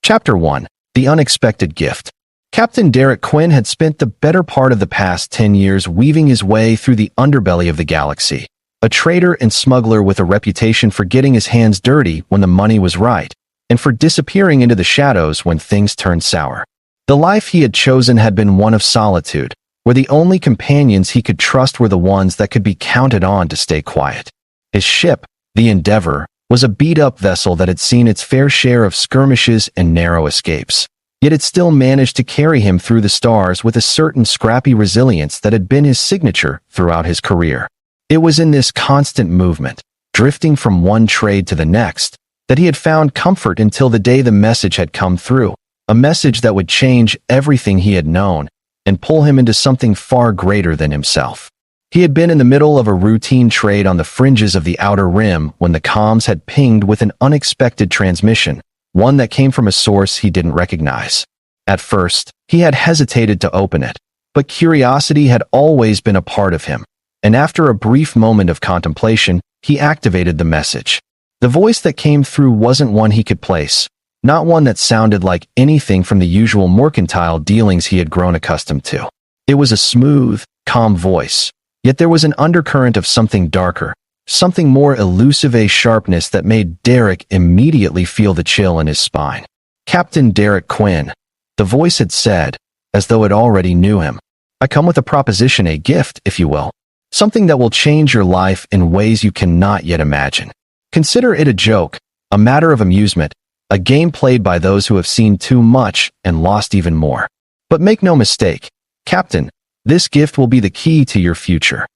Chapter 1. The Unexpected Gift. Captain Derek Quinn had spent the better part of the past 10 years weaving his way through the underbelly of the galaxy, a trader and smuggler with a reputation for getting his hands dirty when the money was right, and for disappearing into the shadows when things turned sour. The life he had chosen had been one of solitude, where the only companions he could trust were the ones that could be counted on to stay quiet. His ship, the Endeavor, was a beat-up vessel that had seen its fair share of skirmishes and narrow escapes. Yet it still managed to carry him through the stars with a certain scrappy resilience that had been his signature throughout his career. It was in this constant movement, drifting from one trade to the next, that he had found comfort until the day the message had come through, a message that would change everything he had known and pull him into something far greater than himself. He had been in the middle of a routine trade on the fringes of the Outer Rim when the comms had pinged with an unexpected transmission, one that came from a source he didn't recognize. At first, he had hesitated to open it, but curiosity had always been a part of him, and after a brief moment of contemplation, he activated the message. The voice that came through wasn't one he could place, not one that sounded like anything from the usual mercantile dealings he had grown accustomed to. It was a smooth, calm voice, yet there was an undercurrent of something darker, something more elusive, a sharpness that made Derek immediately feel the chill in his spine. "Captain Derek Quinn," the voice had said, as though it already knew him. "I come with a proposition, a gift, if you will. Something that will change your life in ways you cannot yet imagine. Consider it a joke, a matter of amusement, a game played by those who have seen too much and lost even more. But make no mistake, Captain, this gift will be the key to your future."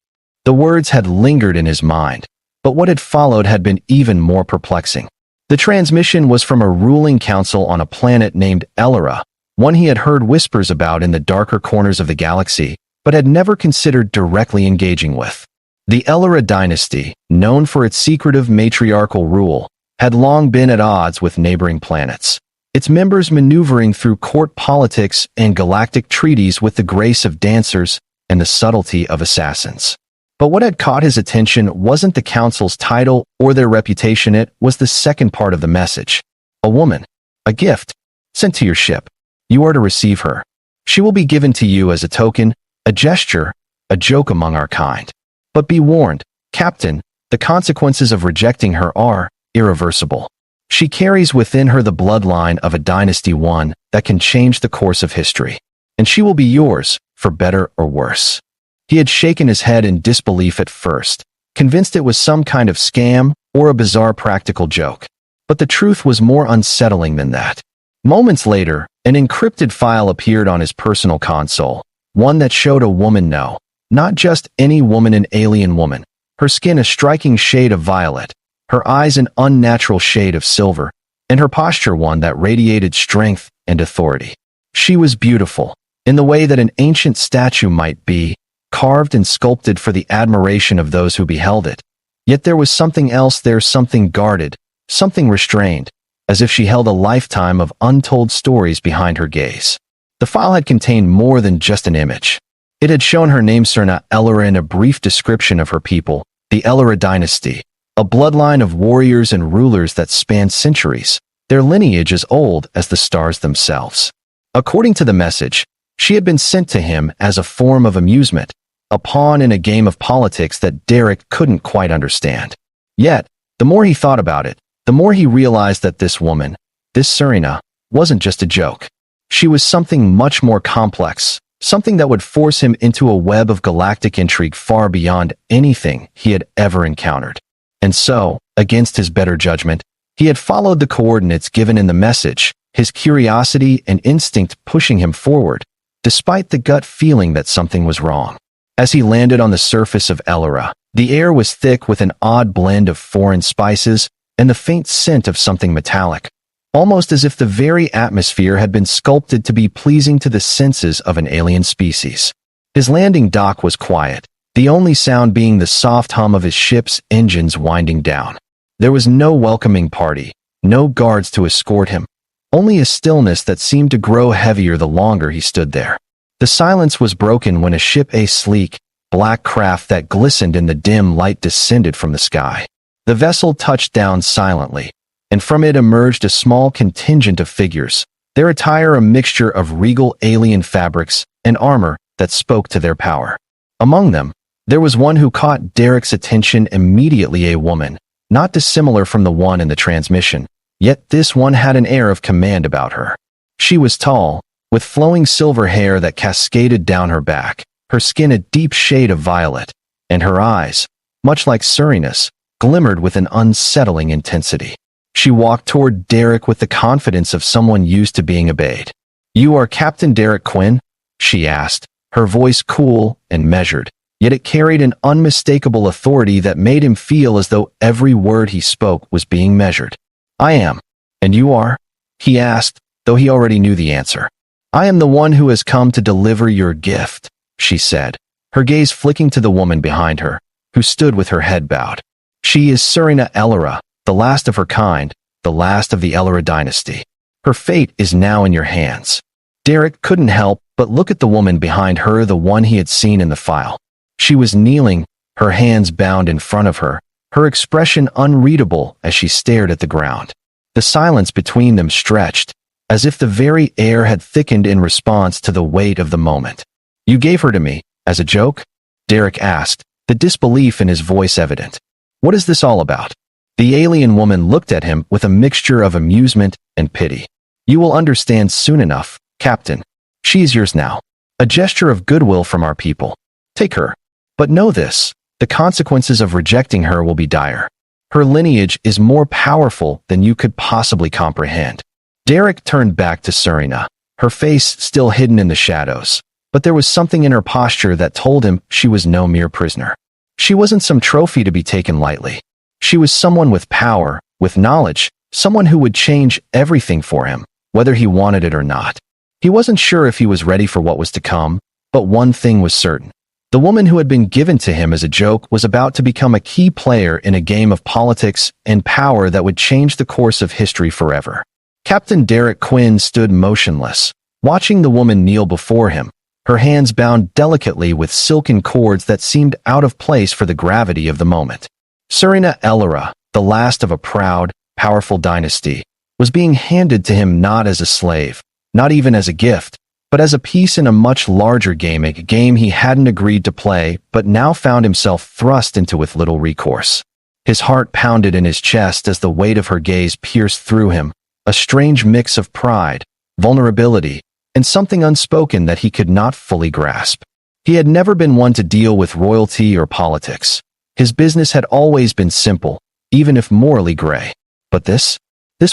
The words had lingered in his mind, but what had followed had been even more perplexing. The transmission was from a ruling council on a planet named Ellera, one he had heard whispers about in the darker corners of the galaxy, but had never considered directly engaging with. The Ellera dynasty, known for its secretive matriarchal rule, had long been at odds with neighboring planets, its members maneuvering through court politics and galactic treaties with the grace of dancers and the subtlety of assassins. But what had caught his attention wasn't the council's title or their reputation, it was the second part of the message. A woman, a gift, sent to your ship. You are to receive her. She will be given to you as a token, a gesture, a joke among our kind. But be warned, Captain, the consequences of rejecting her are irreversible. She carries within her the bloodline of a dynasty, one that can change the course of history. And she will be yours, for better or worse. He had shaken his head in disbelief at first, convinced it was some kind of scam or a bizarre practical joke. But the truth was more unsettling than that. Moments later, an encrypted file appeared on his personal console, one that showed a woman, no, not just any woman, an alien woman, her skin a striking shade of violet, her eyes an unnatural shade of silver, and her posture one that radiated strength and authority. She was beautiful, in the way that an ancient statue might be, carved and sculpted for the admiration of those who beheld it. Yet there was something else there, something guarded, something restrained, as if she held a lifetime of untold stories behind her gaze. The file had contained more than just an image. It had shown her name, Serna Ellera, and a brief description of her people, the Ellera dynasty, a bloodline of warriors and rulers that spanned centuries, their lineage as old as the stars themselves. According to the message, she had been sent to him as a form of amusement, a pawn in a game of politics that Derek couldn't quite understand. Yet, the more he thought about it, the more he realized that this woman, this Serena, wasn't just a joke. She was something much more complex, something that would force him into a web of galactic intrigue far beyond anything he had ever encountered. And so, against his better judgment, he had followed the coordinates given in the message, his curiosity and instinct pushing him forward, despite the gut feeling that something was wrong. As he landed on the surface of Ellera, the air was thick with an odd blend of foreign spices and the faint scent of something metallic, almost as if the very atmosphere had been sculpted to be pleasing to the senses of an alien species. His landing dock was quiet, the only sound being the soft hum of his ship's engines winding down. There was no welcoming party, no guards to escort him, only a stillness that seemed to grow heavier the longer he stood there. The silence was broken when a ship, a sleek, black craft that glistened in the dim light, descended from the sky. The vessel touched down silently, and from it emerged a small contingent of figures, their attire a mixture of regal alien fabrics and armor that spoke to their power. Among them, there was one who caught Derek's attention immediately, a woman, not dissimilar from the one in the transmission, yet this one had an air of command about her. She was tall, with flowing silver hair that cascaded down her back, her skin a deep shade of violet, and her eyes, much like Surinus, glimmered with an unsettling intensity. She walked toward Derek with the confidence of someone used to being obeyed. "You are Captain Derek Quinn?" she asked, her voice cool and measured, yet it carried an unmistakable authority that made him feel as though every word he spoke was being measured. "I am. And you are?" he asked, though he already knew the answer. "I am the one who has come to deliver your gift," she said, her gaze flicking to the woman behind her, who stood with her head bowed. "She is Surina Ellera, the last of her kind, the last of the Ellera dynasty. Her fate is now in your hands." Derek couldn't help but look at the woman behind her, the one he had seen in the file. She was kneeling, her hands bound in front of her, her expression unreadable as she stared at the ground. The silence between them stretched, as if the very air had thickened in response to the weight of the moment. "You gave her to me, as a joke?" Derek asked, the disbelief in his voice evident. "What is this all about?" The alien woman looked at him with a mixture of amusement and pity. "You will understand soon enough, Captain. She is yours now. A gesture of goodwill from our people. Take her. But know this, the consequences of rejecting her will be dire. Her lineage is more powerful than you could possibly comprehend." Derek turned back to Surina, her face still hidden in the shadows, but there was something in her posture that told him she was no mere prisoner. She wasn't some trophy to be taken lightly. She was someone with power, with knowledge, someone who would change everything for him, whether he wanted it or not. He wasn't sure if he was ready for what was to come, but one thing was certain. The woman who had been given to him as a joke was about to become a key player in a game of politics and power that would change the course of history forever. Captain Derek Quinn stood motionless, watching the woman kneel before him, her hands bound delicately with silken cords that seemed out of place for the gravity of the moment. Surina Ellera, the last of a proud, powerful dynasty, was being handed to him not as a slave, not even as a gift, but as a piece in a much larger game, a game he hadn't agreed to play but now found himself thrust into with little recourse. His heart pounded in his chest as the weight of her gaze pierced through him, a strange mix of pride, vulnerability, and something unspoken that he could not fully grasp. He had never been one to deal with royalty or politics. His business had always been simple, even if morally gray. But this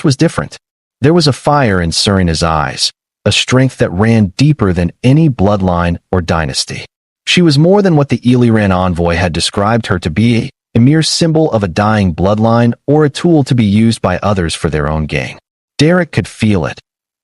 was different. There was a fire in Surina's eyes, a strength that ran deeper than any bloodline or dynasty. She was more than what the Eliran envoy had described her to be, a mere symbol of a dying bloodline or a tool to be used by others for their own gain. Derek could feel it.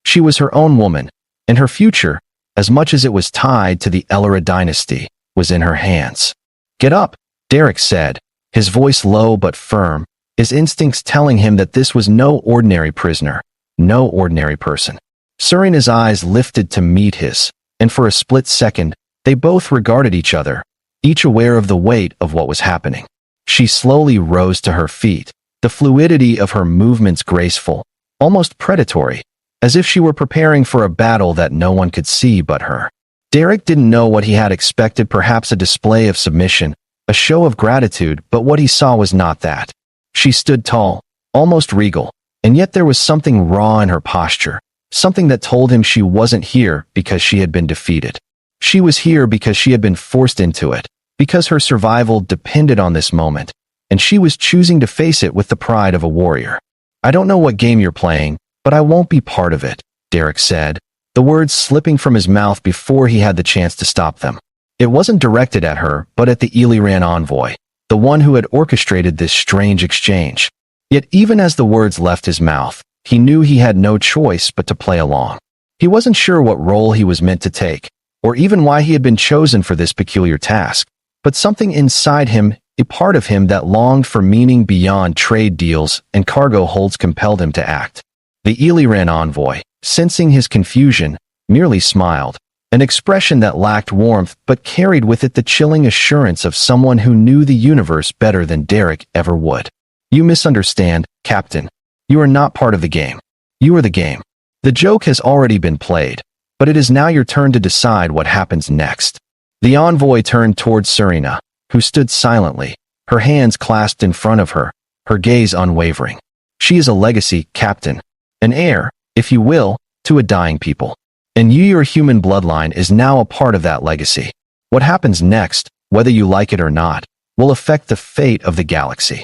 She was her own woman, and her future, as much as it was tied to the Ellera dynasty, was in her hands. "Get up," Derek said, his voice low but firm, his instincts telling him that this was no ordinary prisoner, no ordinary person. Surina's eyes lifted to meet his, and for a split second, they both regarded each other, each aware of the weight of what was happening. She slowly rose to her feet, the fluidity of her movements graceful, almost predatory, as if she were preparing for a battle that no one could see but her. Derek didn't know what he had expected, perhaps a display of submission, a show of gratitude, but what he saw was not that. She stood tall, almost regal, and yet there was something raw in her posture, something that told him she wasn't here because she had been defeated. She was here because she had been forced into it, because her survival depended on this moment, and she was choosing to face it with the pride of a warrior. "I don't know what game you're playing, but I won't be part of it," Derek said, the words slipping from his mouth before he had the chance to stop them. It wasn't directed at her, but at the Eliran envoy, the one who had orchestrated this strange exchange. Yet even as the words left his mouth, he knew he had no choice but to play along. He wasn't sure what role he was meant to take, or even why he had been chosen for this peculiar task, but something inside him, a part of him that longed for meaning beyond trade deals and cargo holds, compelled him to act. The Eliran envoy, sensing his confusion, merely smiled, an expression that lacked warmth but carried with it the chilling assurance of someone who knew the universe better than Derek ever would. "You misunderstand, Captain," You are not part of the game. You are the game. The joke has already been played, but it is now your turn to decide what happens next. The envoy turned towards Serena, who stood silently, her hands clasped in front of her, her gaze unwavering. She is a legacy, Captain. An heir, if you will, to a dying people. And you, your human bloodline, is now a part of that legacy. What happens next, whether you like it or not, will affect the fate of the galaxy.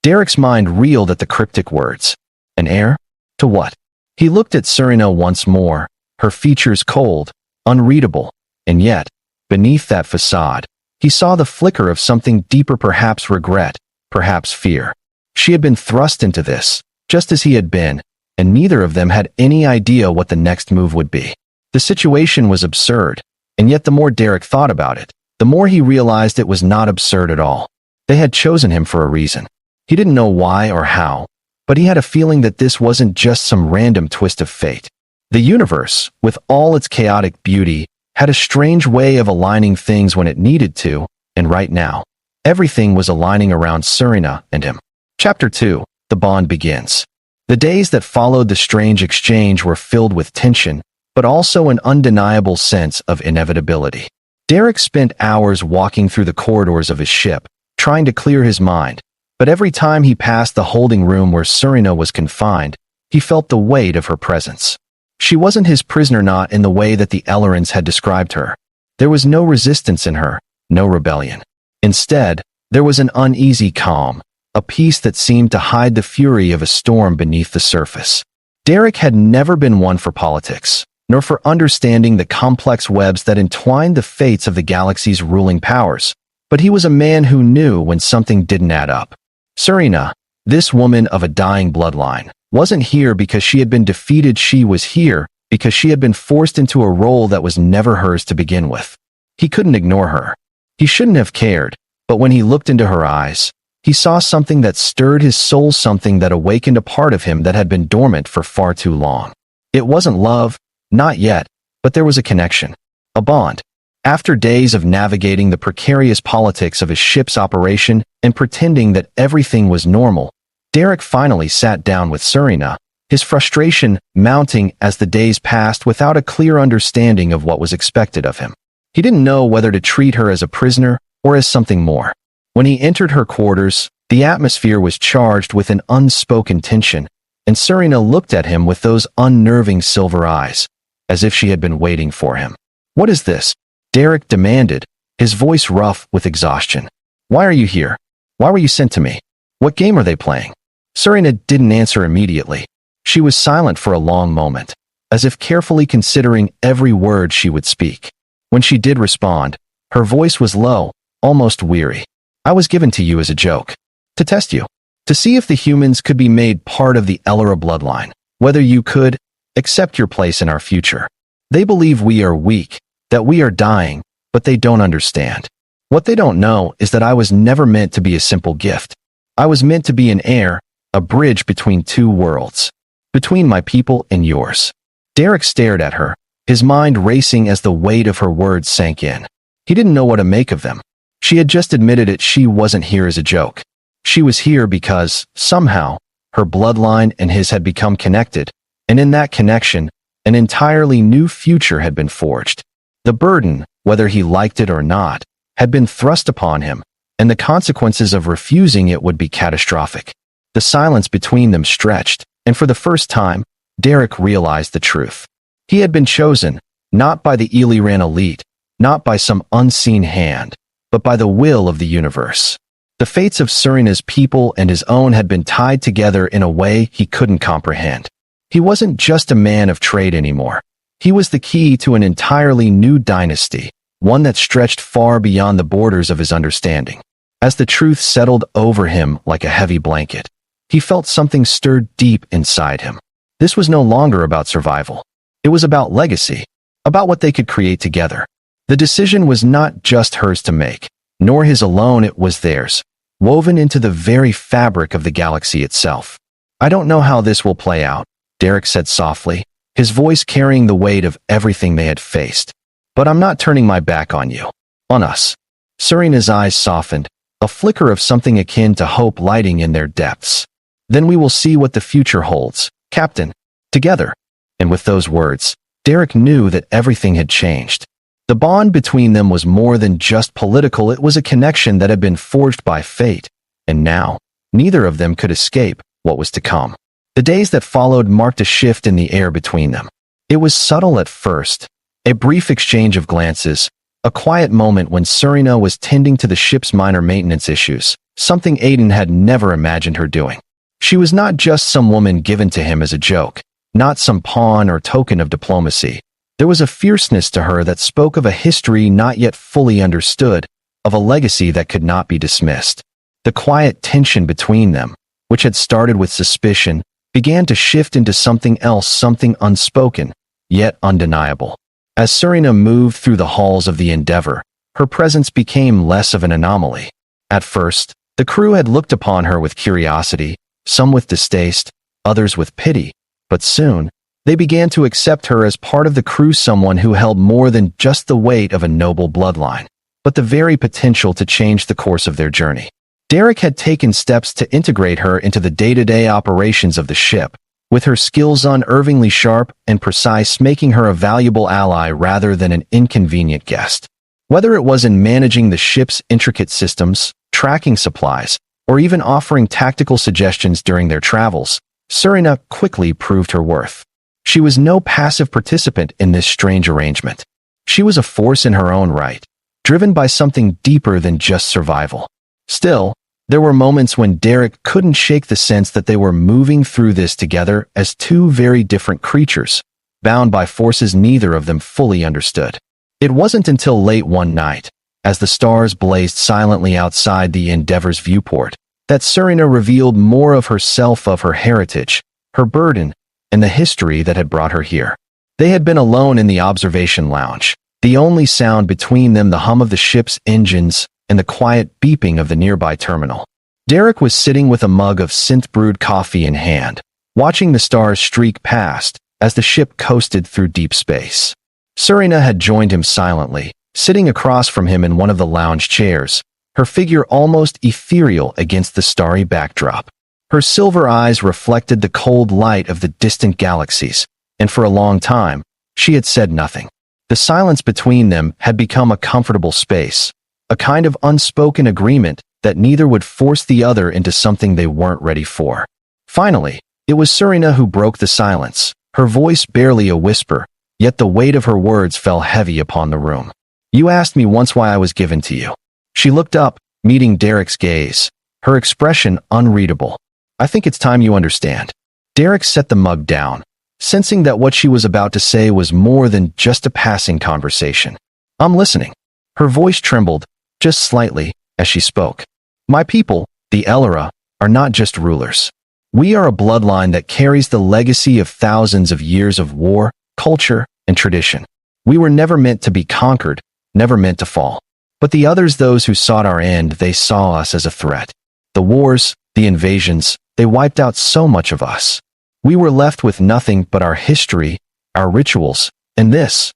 Derek's mind reeled at the cryptic words. An heir? To what? He looked at Serena once more, her features cold, unreadable, and yet, beneath that facade, he saw the flicker of something deeper, perhaps regret, perhaps fear. She had been thrust into this, just as he had been, and neither of them had any idea what the next move would be. The situation was absurd, and yet the more Derek thought about it, the more he realized it was not absurd at all. They had chosen him for a reason. He didn't know why or how, but he had a feeling that this wasn't just some random twist of fate. The universe, with all its chaotic beauty, had a strange way of aligning things when it needed to, and right now, everything was aligning around Serena and him. Chapter 2, The Bond Begins. The days that followed the strange exchange were filled with tension, but also an undeniable sense of inevitability. Derek spent hours walking through the corridors of his ship, trying to clear his mind, but every time he passed the holding room where Serena was confined, he felt the weight of her presence. She wasn't his prisoner, not in the way that the Ellerons had described her. There was no resistance in her, no rebellion. Instead, there was an uneasy calm, a peace that seemed to hide the fury of a storm beneath the surface. Derek had never been one for politics, nor for understanding the complex webs that entwined the fates of the galaxy's ruling powers, but he was a man who knew when something didn't add up. Serena, this woman of a dying bloodline, wasn't here because she had been defeated. She was here because she had been forced into a role that was never hers to begin with. He couldn't ignore her. He shouldn't have cared, but when he looked into her eyes, he saw something that stirred his soul, something that awakened a part of him that had been dormant for far too long. It wasn't love, not yet, but there was a connection, a bond. After days of navigating the precarious politics of his ship's operation and pretending that everything was normal, Derek finally sat down with Serena, his frustration mounting as the days passed without a clear understanding of what was expected of him. He didn't know whether to treat her as a prisoner or as something more. When he entered her quarters, the atmosphere was charged with an unspoken tension, and Serena looked at him with those unnerving silver eyes, as if she had been waiting for him. "What is this?" Derek demanded, his voice rough with exhaustion. "Why are you here? Why were you sent to me? What game are they playing?" Serena didn't answer immediately. She was silent for a long moment, as if carefully considering every word she would speak. When she did respond, her voice was low, almost weary. "I was given to you as a joke. To test you. To see if the humans could be made part of the Ellera bloodline. Whether you could accept your place in our future. They believe we are weak, that we are dying, but they don't understand. What they don't know is that I was never meant to be a simple gift. I was meant to be an heir, a bridge between two worlds. Between my people and yours." Derek stared at her, his mind racing as the weight of her words sank in. He didn't know what to make of them. She had just admitted it. She wasn't here as a joke. She was here because, somehow, her bloodline and his had become connected, and in that connection, an entirely new future had been forged. The burden, whether he liked it or not, had been thrust upon him, and the consequences of refusing it would be catastrophic. The silence between them stretched, and for the first time, Derek realized the truth. He had been chosen, not by the Eliran elite, not by some unseen hand, but by the will of the universe. The fates of Serena's people and his own had been tied together in a way he couldn't comprehend. He wasn't just a man of trade anymore. He was the key to an entirely new dynasty, one that stretched far beyond the borders of his understanding. As the truth settled over him like a heavy blanket, he felt something stirred deep inside him. This was no longer about survival. It was about legacy, about what they could create together. The decision was not just hers to make, nor his alone, it was theirs, woven into the very fabric of the galaxy itself. "I don't know how this will play out," Derek said softly, his voice carrying the weight of everything they had faced. "But I'm not turning my back on you. On us." Serena's eyes softened, a flicker of something akin to hope lighting in their depths. Then we will see what the future holds, Captain. Together. And with those words, Derek knew that everything had changed. The bond between them was more than just political, it was a connection that had been forged by fate. And now, neither of them could escape what was to come. The days that followed marked a shift in the air between them. It was subtle at first, a brief exchange of glances, a quiet moment when Serena was tending to the ship's minor maintenance issues, something Aiden had never imagined her doing. She was not just some woman given to him as a joke, not some pawn or token of diplomacy. There was a fierceness to her that spoke of a history not yet fully understood, of a legacy that could not be dismissed. The quiet tension between them, which had started with suspicion, began to shift into something else, something unspoken, yet undeniable. As Serena moved through the halls of the Endeavor, her presence became less of an anomaly. At first, the crew had looked upon her with curiosity, some with distaste, others with pity, but soon, they began to accept her as part of the crew, someone who held more than just the weight of a noble bloodline, but the very potential to change the course of their journey. Derek had taken steps to integrate her into the day-to-day operations of the ship, with her skills unerringly sharp and precise, making her a valuable ally rather than an inconvenient guest. Whether it was in managing the ship's intricate systems, tracking supplies, or even offering tactical suggestions during their travels, Serena quickly proved her worth. She was no passive participant in this strange arrangement. She was a force in her own right, driven by something deeper than just survival. Still, there were moments when Derek couldn't shake the sense that they were moving through this together as two very different creatures, bound by forces neither of them fully understood. It wasn't until late one night, as the stars blazed silently outside the Endeavor's viewport, that Serena revealed more of herself, of her heritage, her burden, and the history that had brought her here. They had been alone in the observation lounge, the only sound between them the hum of the ship's engines and the quiet beeping of the nearby terminal. Derek was sitting with a mug of synth-brewed coffee in hand, watching the stars streak past as the ship coasted through deep space. Serena had joined him silently, sitting across from him in one of the lounge chairs, her figure almost ethereal against the starry backdrop. Her silver eyes reflected the cold light of the distant galaxies, and for a long time, she had said nothing. The silence between them had become a comfortable space, a kind of unspoken agreement that neither would force the other into something they weren't ready for. Finally, it was Serena who broke the silence, her voice barely a whisper, yet the weight of her words fell heavy upon the room. "You asked me once why I was given to you." She looked up, meeting Derek's gaze, her expression unreadable. "I think it's time you understand." Derek set the mug down, sensing that what she was about to say was more than just a passing conversation. "I'm listening." Her voice trembled, just slightly, as she spoke. "My people, the Elera, are not just rulers. We are a bloodline that carries the legacy of thousands of years of war, culture, and tradition. We were never meant to be conquered, never meant to fall. But the others, those who sought our end, they saw us as a threat. The wars, the invasions, they wiped out so much of us. We were left with nothing but our history, our rituals, and this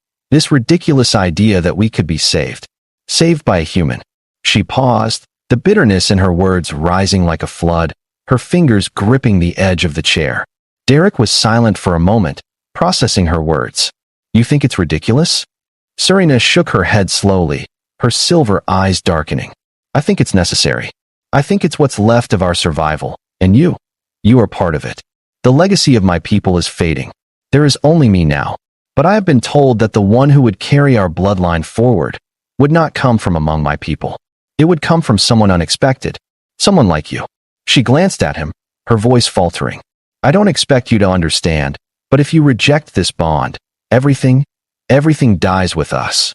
ridiculous idea that we could be saved. Saved by a human." She paused, the bitterness in her words rising like a flood, her fingers gripping the edge of the chair. Derek was silent for a moment, processing her words. "You think it's ridiculous?" Serena shook her head slowly, her silver eyes darkening. "I think it's necessary. I think it's what's left of our survival, and you are part of it. The legacy of my people is fading. There is only me now, but I have been told that the one who would carry our bloodline forward would not come from among my people. It would come from someone unexpected, someone like you." She glanced at him, her voice faltering. "I don't expect you to understand, but if you reject this bond, everything dies with us."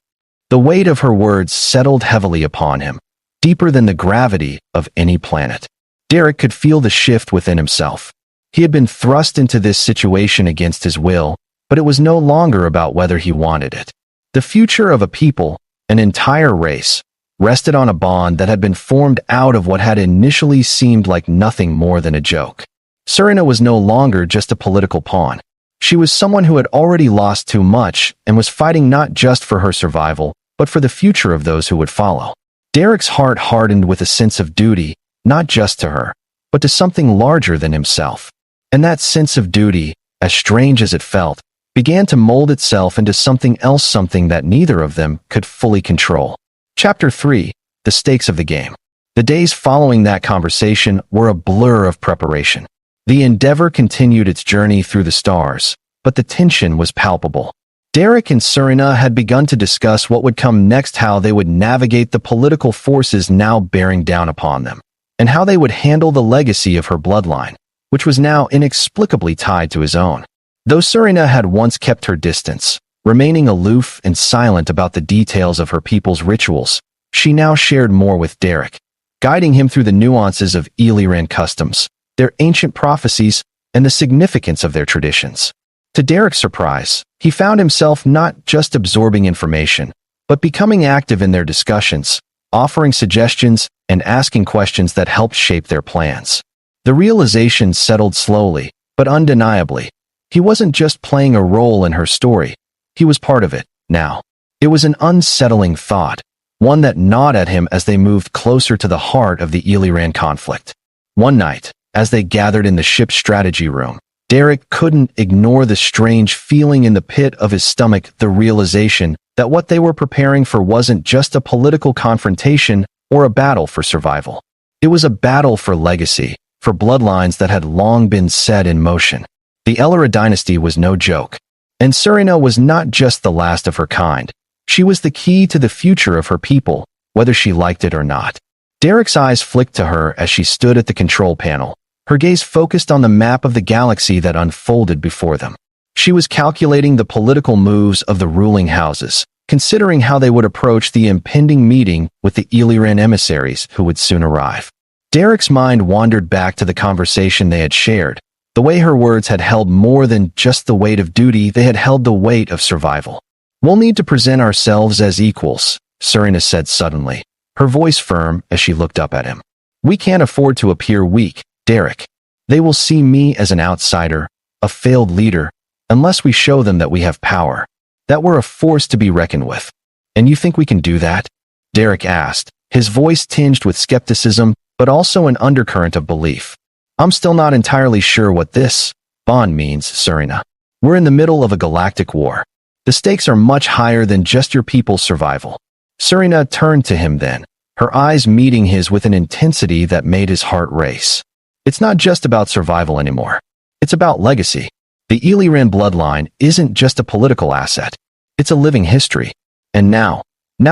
The weight of her words settled heavily upon him, deeper than the gravity of any planet. Derek could feel the shift within himself. He had been thrust into this situation against his will, but it was no longer about whether he wanted it. The future of a people, an entire race, rested on a bond that had been formed out of what had initially seemed like nothing more than a joke. Serena was no longer just a political pawn. She was someone who had already lost too much and was fighting not just for her survival, but for the future of those who would follow. Derek's heart hardened with a sense of duty, not just to her, but to something larger than himself. And that sense of duty, as strange as it felt, began to mold itself into something else, something that neither of them could fully control. Chapter 3. The Stakes of the Game. The days following that conversation were a blur of preparation. The Endeavor continued its journey through the stars, but the tension was palpable. Derek and Serena had begun to discuss what would come next, how they would navigate the political forces now bearing down upon them, and how they would handle the legacy of her bloodline, which was now inexplicably tied to his own. Though Serena had once kept her distance, remaining aloof and silent about the details of her people's rituals, she now shared more with Derek, guiding him through the nuances of Illyrian customs, their ancient prophecies, and the significance of their traditions. To Derek's surprise, he found himself not just absorbing information, but becoming active in their discussions, offering suggestions and asking questions that helped shape their plans. The realization settled slowly, but undeniably. He wasn't just playing a role in her story. He was part of it, now. It was an unsettling thought, one that gnawed at him as they moved closer to the heart of the Illyrian conflict. One night, as they gathered in the ship's strategy room, Derek couldn't ignore the strange feeling in the pit of his stomach, the realization that what they were preparing for wasn't just a political confrontation or a battle for survival. It was a battle for legacy, for bloodlines that had long been set in motion. The Ellera dynasty was no joke, and Serena was not just the last of her kind. She was the key to the future of her people, whether she liked it or not. Derek's eyes flicked to her as she stood at the control panel, her gaze focused on the map of the galaxy that unfolded before them. She was calculating the political moves of the ruling houses, considering how they would approach the impending meeting with the Illyrian emissaries who would soon arrive. Derek's mind wandered back to the conversation they had shared. The way her words had held more than just the weight of duty, they had held the weight of survival. "We'll need to present ourselves as equals," Serena said suddenly, her voice firm as she looked up at him. "We can't afford to appear weak, Derek. They will see me as an outsider, a failed leader, unless we show them that we have power, that we're a force to be reckoned with. And you think we can do that?" Derek asked, his voice tinged with skepticism, but also an undercurrent of belief. "I'm still not entirely sure what this bond means, Serena. We're in the middle of a galactic war. The stakes are much higher than just your people's survival." Serena turned to him then, her eyes meeting his with an intensity that made his heart race. "It's not just about survival anymore. It's about legacy. The Illyrian bloodline isn't just a political asset. It's a living history. And now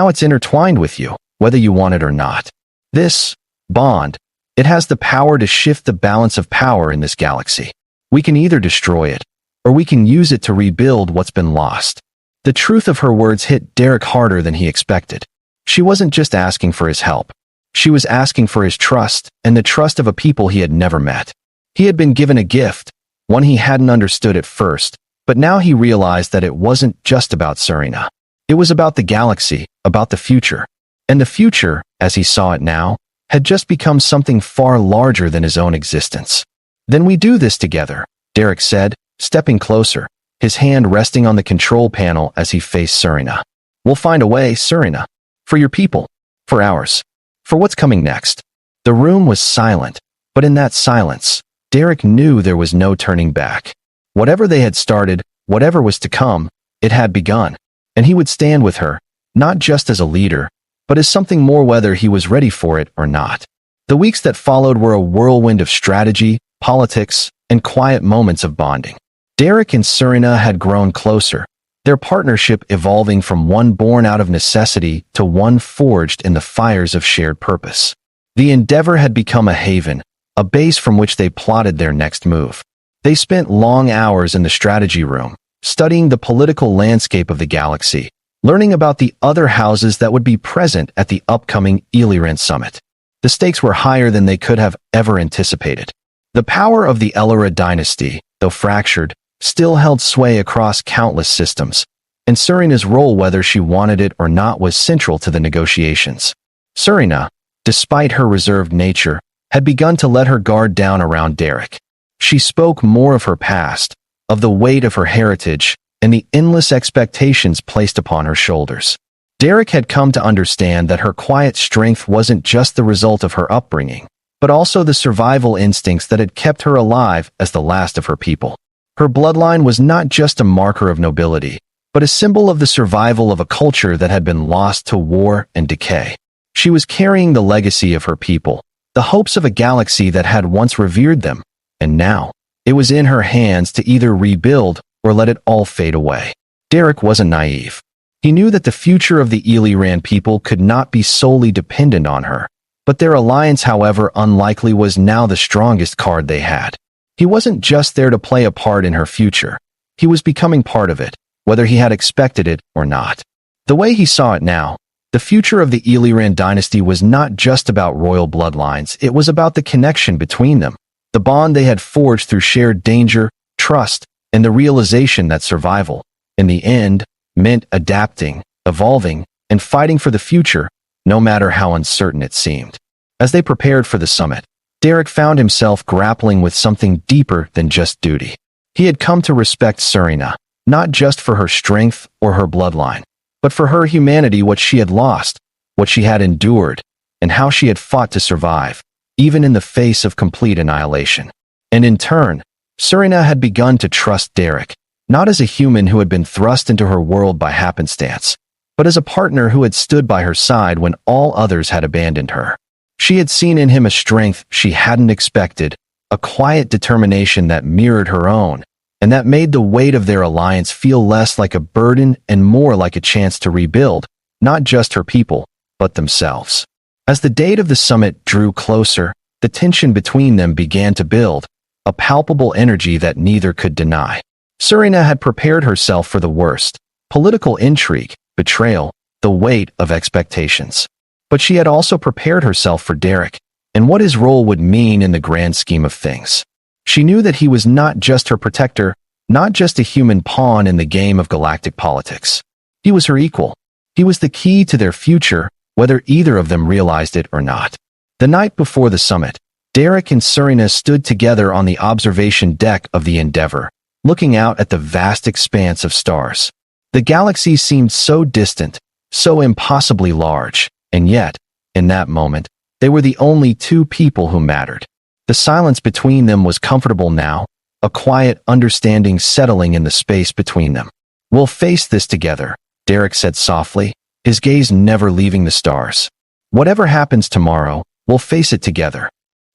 it's intertwined with you, whether you want it or not. This bond, it has the power to shift the balance of power in this galaxy. We can either destroy it, or we can use it to rebuild what's been lost." The truth of her words hit Derek harder than he expected. She wasn't just asking for his help. She was asking for his trust, and the trust of a people he had never met. He had been given a gift, one he hadn't understood at first, but now he realized that it wasn't just about Serena. It was about the galaxy, about the future. And the future, as he saw it now, had just become something far larger than his own existence. "Then we do this together," Derek said, stepping closer, his hand resting on the control panel as he faced Serena. "We'll find a way, Serena. For your people. For ours. For what's coming next." The room was silent, but in that silence, Derek knew there was no turning back. Whatever they had started, whatever was to come, it had begun, and he would stand with her, not just as a leader, but as something more, whether he was ready for it or not. The weeks that followed were a whirlwind of strategy, politics, and quiet moments of bonding. Derek and Serena had grown closer, their partnership evolving from one born out of necessity to one forged in the fires of shared purpose. The Endeavor had become a haven, a base from which they plotted their next move. They spent long hours in the strategy room, studying the political landscape of the galaxy, learning about the other houses that would be present at the upcoming Illyrian summit. The stakes were higher than they could have ever anticipated. The power of the Ellera dynasty, though fractured, still held sway across countless systems, and Serena's role, whether she wanted it or not, was central to the negotiations. Serena, despite her reserved nature, had begun to let her guard down around Derek. She spoke more of her past, of the weight of her heritage, and the endless expectations placed upon her shoulders. Derek had come to understand that her quiet strength wasn't just the result of her upbringing, but also the survival instincts that had kept her alive as the last of her people. Her bloodline was not just a marker of nobility, but a symbol of the survival of a culture that had been lost to war and decay. She was carrying the legacy of her people, the hopes of a galaxy that had once revered them, and now, it was in her hands to either rebuild or let it all fade away. Derek wasn't naive. He knew that the future of the Eliran people could not be solely dependent on her, but their alliance, however unlikely, was now the strongest card they had. He wasn't just there to play a part in her future. He was becoming part of it, whether he had expected it or not. The way he saw it now, the future of the Eliran dynasty was not just about royal bloodlines, it was about the connection between them, the bond they had forged through shared danger, trust, and the realization that survival, in the end, meant adapting, evolving, and fighting for the future, no matter how uncertain it seemed. As they prepared for the summit, Derek found himself grappling with something deeper than just duty. He had come to respect Serena, not just for her strength or her bloodline, but for her humanity, what she had lost, what she had endured, and how she had fought to survive, even in the face of complete annihilation. And in turn, Serena had begun to trust Derek, not as a human who had been thrust into her world by happenstance, but as a partner who had stood by her side when all others had abandoned her. She had seen in him a strength she hadn't expected, a quiet determination that mirrored her own, and that made the weight of their alliance feel less like a burden and more like a chance to rebuild, not just her people, but themselves. As the date of the summit drew closer, the tension between them began to build, a palpable energy that neither could deny. Serena had prepared herself for the worst: political intrigue, betrayal, the weight of expectations. But she had also prepared herself for Derek, and what his role would mean in the grand scheme of things. She knew that he was not just her protector, not just a human pawn in the game of galactic politics. He was her equal. He was the key to their future, whether either of them realized it or not. The night before the summit, Derek and Serena stood together on the observation deck of the Endeavor, looking out at the vast expanse of stars. The galaxy seemed so distant, so impossibly large, and yet, in that moment, they were the only two people who mattered. The silence between them was comfortable now, a quiet understanding settling in the space between them. "We'll face this together," Derek said softly, his gaze never leaving the stars. "Whatever happens tomorrow, we'll face it together."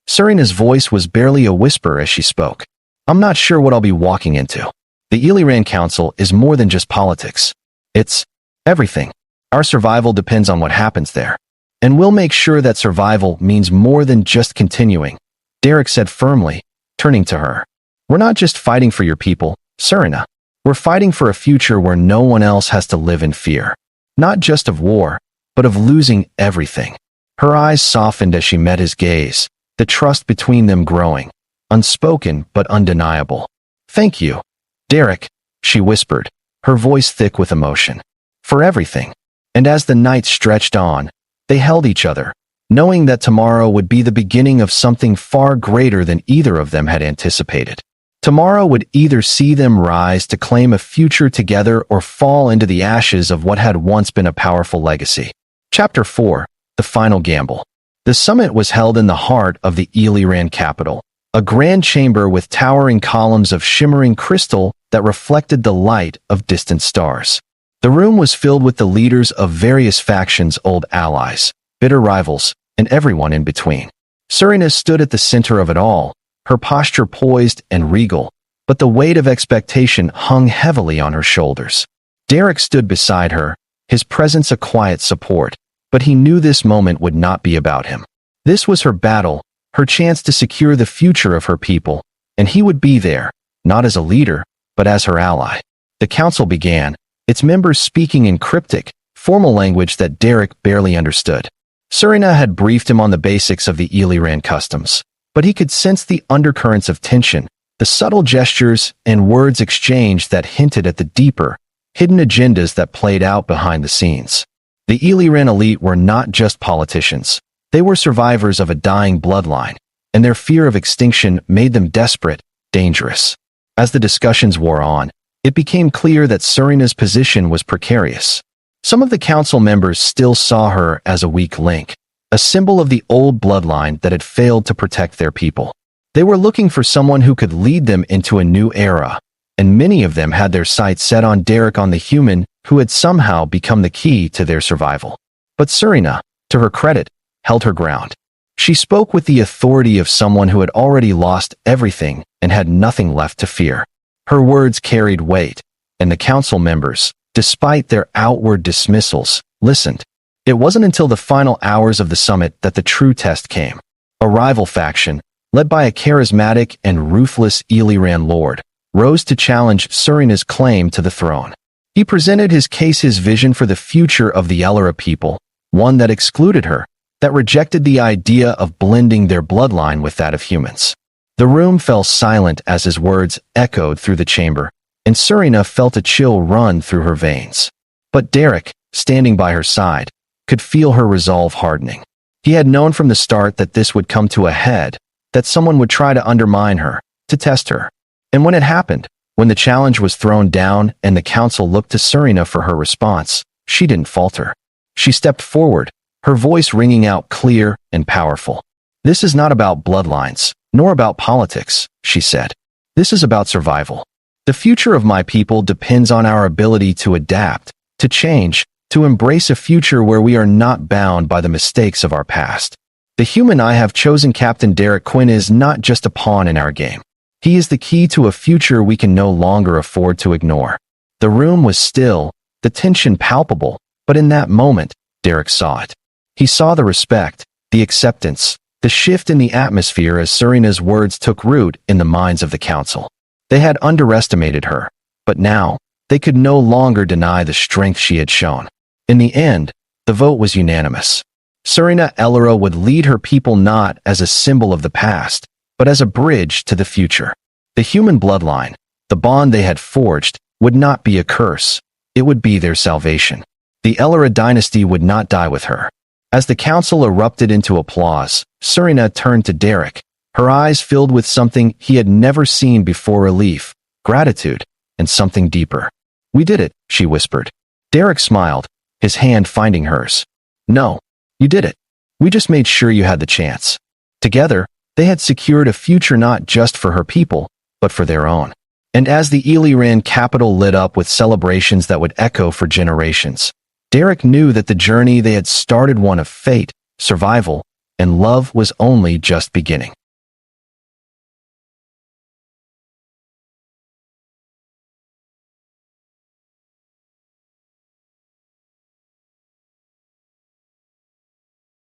Serena's voice was barely a whisper as she spoke. "I'm not sure what I'll be walking into. The Eliran Council is more than just politics. It's everything. Our survival depends on what happens there. And we'll make sure that survival means more than just continuing," Derek said firmly, turning to her. "We're not just fighting for your people, Serena. We're fighting for a future where no one else has to live in fear. Not just of war, but of losing everything." Her eyes softened as she met his gaze, the trust between them growing, unspoken but undeniable. "Thank you, Derek," she whispered, her voice thick with emotion. "For everything." And as the night stretched on, they held each other, knowing that tomorrow would be the beginning of something far greater than either of them had anticipated. Tomorrow would either see them rise to claim a future together or fall into the ashes of what had once been a powerful legacy. Chapter 4: The Final Gamble. The summit was held in the heart of the Eliran capital, a grand chamber with towering columns of shimmering crystal that reflected the light of distant stars. The room was filled with the leaders of various factions, old allies, bitter rivals, and everyone in between. Serena stood at the center of it all, her posture poised and regal, but the weight of expectation hung heavily on her shoulders. Derek stood beside her, his presence a quiet support, but he knew this moment would not be about him. This was her battle, her chance to secure the future of her people, and he would be there, not as a leader, but as her ally. The council began, its members speaking in cryptic, formal language that Derek barely understood. Serena had briefed him on the basics of the Eliran customs, but he could sense the undercurrents of tension, the subtle gestures and words exchanged that hinted at the deeper, hidden agendas that played out behind the scenes. The Eliran elite were not just politicians. They were survivors of a dying bloodline, and their fear of extinction made them desperate, dangerous. As the discussions wore on, it became clear that Serena's position was precarious. Some of the council members still saw her as a weak link, a symbol of the old bloodline that had failed to protect their people. They were looking for someone who could lead them into a new era, and many of them had their sights set on Derek, on the human who had somehow become the key to their survival. But Serena, to her credit, held her ground. She spoke with the authority of someone who had already lost everything and had nothing left to fear. Her words carried weight, and the council members, despite their outward dismissals, listened. It wasn't until the final hours of the summit that the true test came. A rival faction, led by a charismatic and ruthless Illyrian lord, rose to challenge Serena's claim to the throne. He presented his case, his vision for the future of the Ellera people, one that excluded her, that rejected the idea of blending their bloodline with that of humans. The room fell silent as his words echoed through the chamber, and Serena felt a chill run through her veins. But Derek, standing by her side, could feel her resolve hardening. He had known from the start that this would come to a head, that someone would try to undermine her, to test her. And when it happened, when the challenge was thrown down and the council looked to Serena for her response, she didn't falter. She stepped forward, her voice ringing out clear and powerful. "This is not about bloodlines, nor about politics," she said. "This is about survival. The future of my people depends on our ability to adapt, to change, to embrace a future where we are not bound by the mistakes of our past. The human I have chosen, Captain Derek Quinn, is not just a pawn in our game. He is the key to a future we can no longer afford to ignore." The room was still, the tension palpable, but in that moment, Derek saw it. He saw the respect, the acceptance, the shift in the atmosphere as Serena's words took root in the minds of the council. They had underestimated her, but now, they could no longer deny the strength she had shown. In the end, the vote was unanimous. Serena Ellera would lead her people not as a symbol of the past, but as a bridge to the future. The human bloodline, the bond they had forged, would not be a curse. It would be their salvation. The Ellera dynasty would not die with her. As the council erupted into applause, Serena turned to Derek, her eyes filled with something he had never seen before: relief, gratitude, and something deeper. "We did it," she whispered. Derek smiled, his hand finding hers. "No, you did it. We just made sure you had the chance." Together, they had secured a future not just for her people, but for their own. And as the Illyrian capital lit up with celebrations that would echo for generations, Derek knew that the journey they had started, one of fate, survival, and love, was only just beginning.